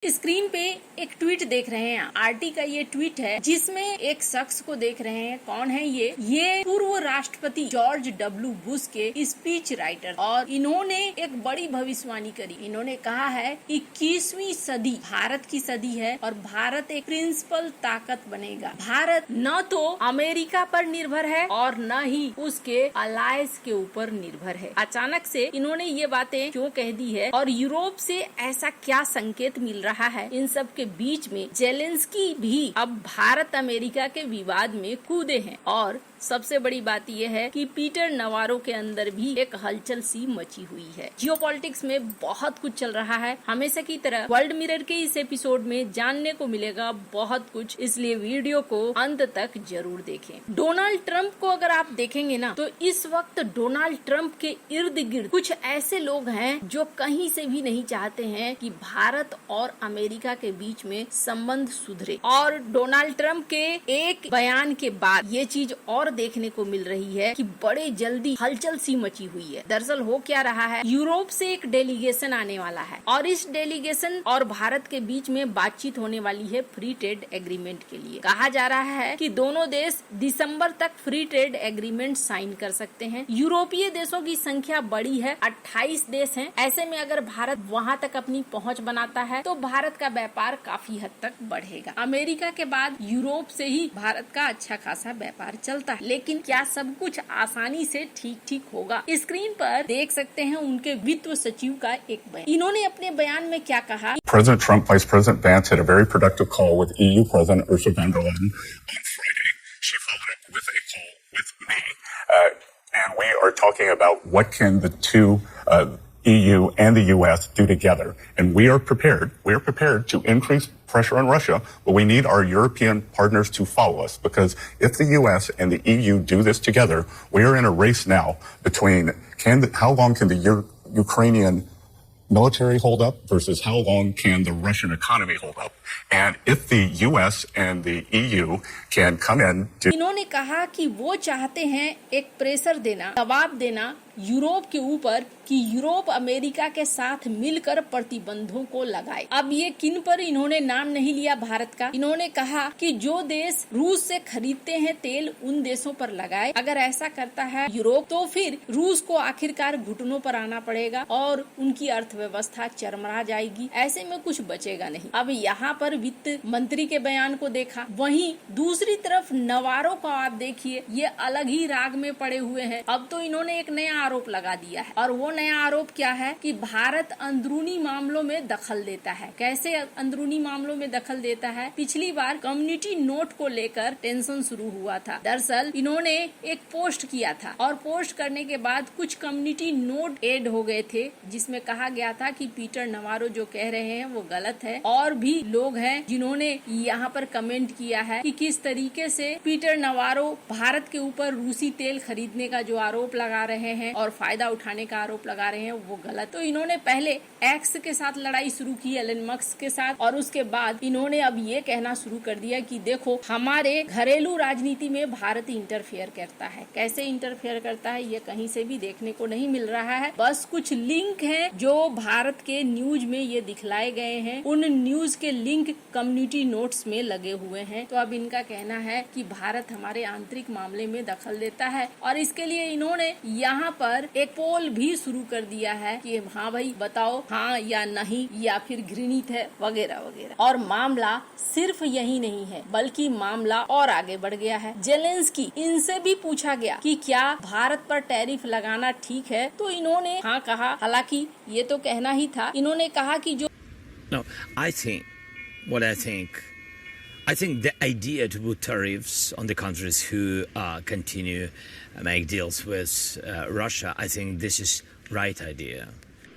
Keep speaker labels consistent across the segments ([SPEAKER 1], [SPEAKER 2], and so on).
[SPEAKER 1] Screen पे एक tweet देख रहे हैं। आरटी का ये ट्वीट है जिसमें एक शख्स को देख रहे हैं। कौन है ये पूर्व राष्ट्रपति जॉर्ज डब्ल्यू बुश के स्पीच राइटर, और इन्होंने एक बड़ी भविष्यवाणी करी। इन्होंने कहा है 21वीं सदी भारत की सदी है और भारत एक प्रिंसिपल ताकत बनेगा। भारत न तो अमेरिका पर निर्भर है और न ही उसके अलायंस के ऊपर निर्भर है। अचानक से इन्होंने ये बातें क्यों कह दी है और यूरोप से ऐसा क्या संकेत मिल रहा है? इन सब के बीच में जेलेंस्की भी अब भारत अमेरिका के विवाद में कूदे हैं और सबसे बड़ी बात यह है कि पीटर नवारो के अंदर भी एक हलचल सी मची हुई है। जियोपॉलिटिक्स में बहुत कुछ चल रहा है। हमेशा की तरह वर्ल्ड मिरर के इस एपिसोड में जानने को मिलेगा बहुत कुछ, इसलिए वीडियो को अंत तक जरूर देखें। डोनाल्ड ट्रंप को अगर आप देखेंगे ना, तो इस वक्त डोनाल्ड ट्रंप के इर्द गिर्द कुछ ऐसे लोग हैं जो कहीं से भी नहीं चाहते हैं कि भारत और अमेरिका के बीच में संबंध सुधरे। और डोनाल्ड ट्रंप के एक बयान के बाद ये चीज और देखने को मिल रही है कि बड़े जल्दी हलचल सी मची हुई है। दरअसल हो क्या रहा है, यूरोप से एक डेलीगेशन आने वाला है और इस डेलीगेशन और भारत के बीच में बातचीत होने वाली है फ्री ट्रेड एग्रीमेंट के लिए। कहा जा रहा है कि दोनों देश दिसंबर तक फ्री ट्रेड एग्रीमेंट साइन कर सकते हैं। यूरोपीय देशों की संख्या बड़ी है, 28 देश हैं। ऐसे में अगर भारत वहां तक अपनी पहुंच बनाता है तो भारत का व्यापार काफी हद तक बढ़ेगा। अमेरिका के बाद यूरोप से ही भारत का अच्छा खासा व्यापार चलता है, लेकिन क्या सब कुछ आसानी से ठीक होगा? स्क्रीन पर देख सकते हैं उनके वित्त सचिव का एक बयान। इन्होंने अपने बयान में क्या कहा?
[SPEAKER 2] President Trump, Vice President Vance had a very productive call with EU President Ursula von der Leyen on Friday. She followed up with a call with me, and we are talking about what can the two EU and the U.S. do together. And we are prepared to increase pressure on Russia, but we need our European partners to follow us, because if the U.S. and the EU do this together, we are in a race now between how long can the Ukrainian military hold up versus how long can the Russian economy hold up. And if the US and the EU can come in to...
[SPEAKER 1] इन्होंने कहा कि वो चाहते हैं एक pressure देना, दबाव देना यूरोप के ऊपर कि यूरोप अमेरिका के साथ मिलकर प्रतिबंधों को लगाए। अब ये किन पर इन्होंने नाम नहीं लिया भारत का। इन्होंने कहा कि जो देश रूस से खरीदते हैं तेल उन देशों पर लगाए। अगर ऐसा करता है यूरोप तो फिर रूस को आखिरकार घुटनों पर आना पड़ेगा और उनकी अर्थव्यवस्था चरमरा जाएगी। ऐसे में कुछ बचेगा नहीं। अब यहाँ पर वित्त मंत्री के बयान को देखा, वहीं दूसरी तरफ नवारो को आप देखिए, ये अलग ही राग में पड़े हुए हैं। अब तो इन्होंने एक नया आरोप लगा दिया है और वो नया आरोप क्या है कि भारत अंदरूनी मामलों में दखल देता है। कैसे अंदरूनी मामलों में दखल देता है? पिछली बार कम्युनिटी नोट को लेकर टेंशन शुरू हुआ था। दरअसल इन्होंने एक पोस्ट किया था और पोस्ट करने के बाद कुछ कम्युनिटी नोट ऐड हो गए थे जिसमें कहा गया था कि पीटर नवारो जो कह रहे हैं वो गलत है। और भी लोग हैं जिन्होंने यहाँ पर कमेंट किया है कि किस तरीके से पीटर नवारो भारत के ऊपर रूसी तेल खरीदने का जो आरोप लगा रहे हैं और फायदा उठाने का आरोप लगा रहे हैं वो गलत। तो इन्होंने पहले एक्स के साथ लड़ाई शुरू की, एलन मस्क के साथ, और उसके बाद इन्होंने अब ये कहना शुरू कर दिया कि देखो हमारे घरेलू राजनीति में भारत इंटरफेयर करता है। कैसे इंटरफेयर करता है ये कहीं से भी देखने को नहीं मिल रहा है। बस कुछ लिंक हैं जो भारत के न्यूज में ये दिखलाए गए हैं, उन न्यूज के लिंक कम्युनिटी नोट्स में लगे हुए हैं। तो अब इनका कहना है कि भारत हमारे आंतरिक मामले में दखल देता है और इसके लिए इन्होंने यहाँ पर एक पोल भी शुरू कर दिया है कि हाँ भाई बताओ हाँ या नहीं या फिर घृणित है वगैरह वगैरह। और मामला सिर्फ यही नहीं है बल्कि मामला और आगे बढ़ गया है। जेलेंस्की इनसे भी पूछा गया कि क्या भारत पर टैरिफ लगाना ठीक है, तो इन्होंने हाँ कहा। हालांकि ये तो कहना ही था। इन्होंने कहा कि जो
[SPEAKER 3] No, I think the idea to put tariffs on the countries who continue make deals with Russia, I think this is right idea.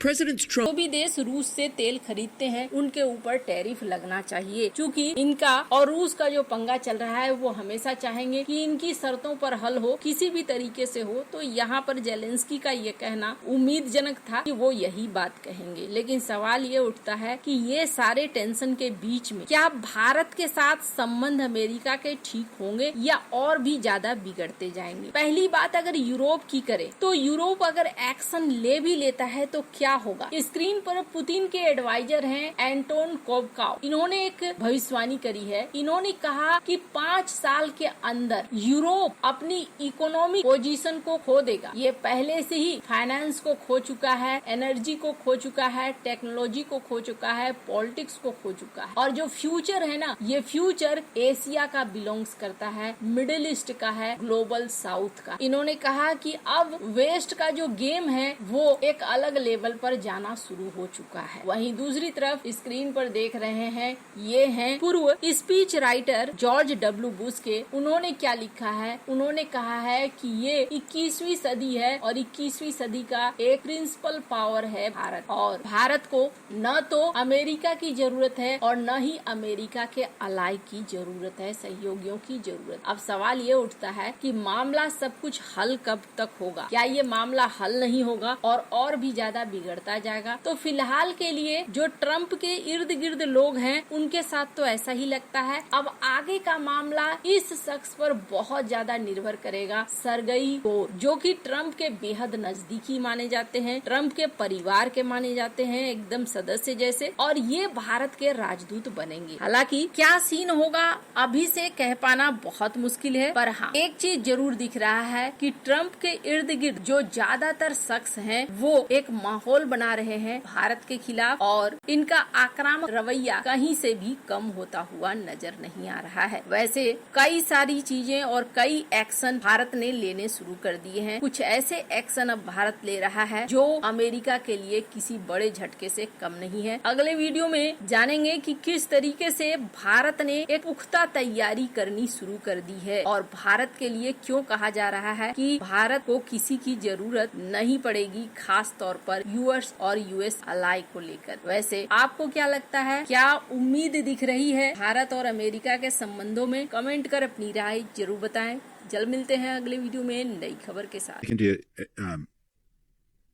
[SPEAKER 1] President Trump, जो भी देश रूस से तेल खरीदते हैं उनके ऊपर टैरिफ लगना चाहिए, क्योंकि इनका और रूस का जो पंगा चल रहा है वो हमेशा चाहेंगे कि इनकी शर्तों पर हल हो, किसी भी तरीके से हो। तो यहाँ पर जेलेंस्की का ये कहना उम्मीदजनक था कि वो यही बात कहेंगे। लेकिन सवाल ये उठता है कि ये सारे टेंशन के बीच में क्या भारत के साथ संबंध अमेरिका के ठीक होंगे या और भी ज्यादा बिगड़ते जाएंगे? पहली बात अगर यूरोप की करे तो यूरोप अगर एक्शन ले भी लेता है तो क्या क्या होगा। स्क्रीन पर पुतिन के एडवाइजर हैं एंटोन कोवकाव। इन्होंने एक भविष्यवाणी करी है। इन्होंने कहा कि 5 साल के अंदर यूरोप अपनी इकोनॉमिक पोजीशन को खो देगा। ये पहले से ही फाइनेंस को खो चुका है, एनर्जी को खो चुका है, टेक्नोलॉजी को खो चुका है, पॉलिटिक्स को खो चुका है। और जो फ्यूचर है ना, ये फ्यूचर एशिया का बिलोंग्स करता है, मिडिल ईस्ट का है, ग्लोबल साउथ का। इन्होंने कहा कि अब वेस्ट का जो गेम है वो एक अलग लेवल पर जाना शुरू हो चुका है। वहीं दूसरी तरफ स्क्रीन पर देख रहे हैं, ये हैं पूर्व speech writer George W Bush के। उन्होंने क्या लिखा है? उन्होंने कहा है कि ये 21वीं सदी है और 21वीं सदी का एक प्रिंसिपल पावर है भारत, और भारत को न तो अमेरिका की जरूरत है और न ही अमेरिका के अलाई की जरूरत है, सहयोगियों की जरूरत। अब सवाल ये उठता है कि मामला सब कुछ हल कब तक होगा? क्या ये मामला हल नहीं होगा और भी ज्यादा बिगड़ता जाएगा? तो फिलहाल के लिए जो ट्रम्प के इर्द गिर्द लोग हैं उनके साथ तो ऐसा ही लगता है। अब आगे का मामला इस शख्स पर बहुत ज्यादा निर्भर करेगा, सरगई कोर, जो कि ट्रम्प के बेहद नजदीकी माने जाते हैं, ट्रम्प के परिवार के माने जाते हैं, एकदम सदस्य जैसे, और ये भारत के राजदूत बनेंगे। हालांकि क्या सीन होगा अभी से कह पाना बहुत मुश्किल है, पर हाँ एक चीज जरूर दिख रहा है कि ट्रम्प के इर्द गिर्द जो ज्यादातर शख्स हैं वो एक माहौल बना रहे हैं भारत के खिलाफ, और इनका आक्रामक रवैया कहीं से भी कम होता हुआ नजर नहीं आ रहा है। वैसे कई सारी चीजें और कई एक्शन भारत ने लेने शुरू कर दिए हैं। कुछ ऐसे एक्शन अब भारत ले रहा है जो अमेरिका के लिए किसी बड़े झटके से कम नहीं है। अगले वीडियो में जानेंगे कि किस तरीके से भारत ने एक पुख्ता तैयारी करनी शुरू कर दी है और भारत के लिए क्यों कहा जा रहा है कि भारत को किसी की जरूरत नहीं पड़ेगी, खास तौर पर यूएस और यूएस अलाई को लेकर। वैसे आपको क्या लगता है? क्या उम्मीद दिख रही है भारत और अमेरिका के संबंधों में? कमेंट कर अपनी राय जरूर बताएं। जल्द मिलते हैं अगले वीडियो में नई खबर के साथ।
[SPEAKER 4] India, a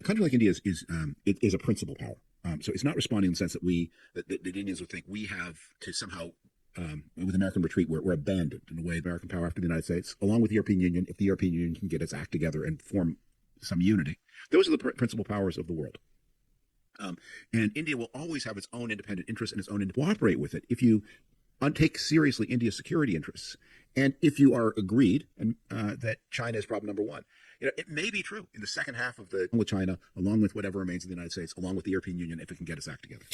[SPEAKER 4] country like India is a principal power. So it's not responding in the sense that Indians would think we have to somehow, with American retreat, we're abandoned in a way, American power after the United States, along with the European Union. If the European Union can get its act together and form some unity, those are the principal powers of the world. And India will always have its own independent interests and its own cooperate with it if you take seriously India's security interests, and if you are agreed that China is problem number one. It may be true in the second half of with China, along with whatever remains of the United States, along with the European Union, if it can get its act together.